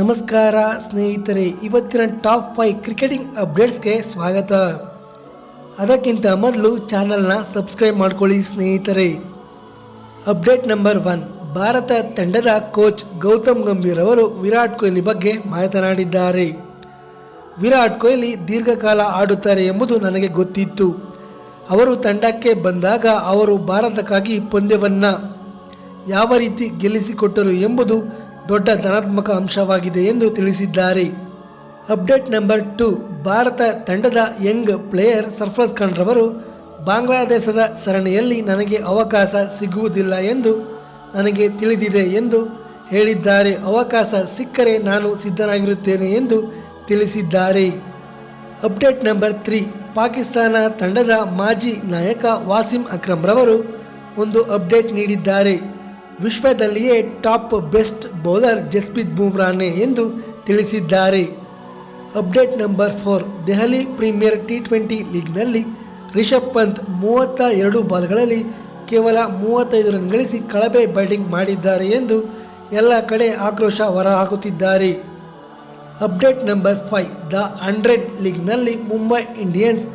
ನಮಸ್ಕಾರ ಸ್ನೇಹಿತರೆ, ಇವತ್ತಿನ ಟಾಪ್ 5 ಕ್ರಿಕೆಟಿಂಗ್ ಅಪ್ಡೇಟ್ಸ್ಗೆ ಸ್ವಾಗತ. ಅದಕ್ಕಿಂತ ಮೊದಲು ಚಾನಲ್ನ ಸಬ್ಸ್ಕ್ರೈಬ್ ಮಾಡ್ಕೊಳ್ಳಿ ಸ್ನೇಹಿತರೆ. ಅಪ್ಡೇಟ್ ನಂಬರ್ 1, ಭಾರತ ತಂಡದ ಕೋಚ್ ಗೌತಮ್ ಗಂಭೀರ್ ಅವರು ವಿರಾಟ್ ಕೊಹ್ಲಿ ಬಗ್ಗೆ ಮಾತನಾಡಿದ್ದಾರೆ. ವಿರಾಟ್ ಕೊಹ್ಲಿ ದೀರ್ಘಕಾಲ ಆಡುತ್ತಾರೆ ಎಂಬುದು ನನಗೆ ಗೊತ್ತಿತ್ತು. ಅವರು ತಂಡಕ್ಕೆ ಬಂದಾಗ ಅವರು ಭಾರತಕ್ಕಾಗಿ ಪಂದ್ಯವನ್ನು ಯಾವ ರೀತಿ ಗೆಲ್ಲಿಸಿಕೊಟ್ಟರು ಎಂಬುದು ದೊಡ್ಡ ಧನಾತ್ಮಕ ಅಂಶವಾಗಿದೆ ಎಂದು ತಿಳಿಸಿದ್ದಾರೆ. ಅಪ್ಡೇಟ್ ನಂಬರ್ 2, ಭಾರತ ತಂಡದ ಯಂಗ್ ಪ್ಲೇಯರ್ ಸರ್ಫರಾಜ್ ಖಾನ್ ರವರು ಬಾಂಗ್ಲಾದೇಶದ ಸರಣಿಯಲ್ಲಿ ನನಗೆ ಅವಕಾಶ ಸಿಗುವುದಿಲ್ಲ ಎಂದು ನನಗೆ ತಿಳಿದಿದೆ ಎಂದು ಹೇಳಿದ್ದಾರೆ. ಅವಕಾಶ ಸಿಕ್ಕರೆ ನಾನು ಸಿದ್ಧನಾಗಿರುತ್ತೇನೆ ಎಂದು ತಿಳಿಸಿದ್ದಾರೆ. ಅಪ್ಡೇಟ್ ನಂಬರ್ 3, ಪಾಕಿಸ್ತಾನ ತಂಡದ ಮಾಜಿ ನಾಯಕ ವಾಸಿಂ ಅಕ್ರಮ್ ರವರು ಒಂದು ಅಪ್ಡೇಟ್ ನೀಡಿದ್ದಾರೆ. ವಿಶ್ವದಲ್ಲಿಯೇ ಟಾಪ್ ಬೆಸ್ಟ್ ಬೌಲರ್ ಜಸ್ಪ್ರೀತ್ ಬೂಮ್ರಾನೇ ಎಂದು ತಿಳಿಸಿದ್ದಾರೆ. Update number 4, Delhi premier T20 ಲೀಗ್ನಲ್ಲಿ ರಿಷಬ್ ಪಂತ್ 32 ಬಾಲ್ಗಳಲ್ಲಿ ಕೇವಲ 35 ರನ್ ಗಳಿಸಿ ಕಳಪೆ ಬ್ಯಾಟಿಂಗ್ ಮಾಡಿದ್ದಾರೆ ಎಂದು ಎಲ್ಲ ಕಡೆ ಆಕ್ರೋಶ ಹೊರಹಾಕುತ್ತಿದ್ದಾರೆ. ಅಪ್ಡೇಟ್ ನಂಬರ್ 5, ದ 100 ಲೀಗ್ನಲ್ಲಿ ಮುಂಬೈ ಇಂಡಿಯನ್ಸ್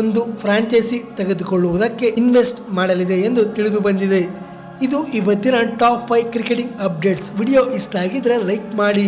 ಒಂದು ಫ್ರಾಂಚೈಸಿ ತೆಗೆದುಕೊಳ್ಳುವುದಕ್ಕೆ ಇನ್ವೆಸ್ಟ್ ಮಾಡಲಿದೆ ಎಂದು ತಿಳಿದು ಬಂದಿದೆ. ಇದು ಇವತ್ತಿನ ಟಾಪ್ 5 ಕ್ರಿಕೆಟಿಂಗ್ ಅಪ್ಡೇಟ್ಸ್. ವಿಡಿಯೋ ಇಷ್ಟ ಆಗಿದ್ರೆ ಲೈಕ್ ಮಾಡಿ.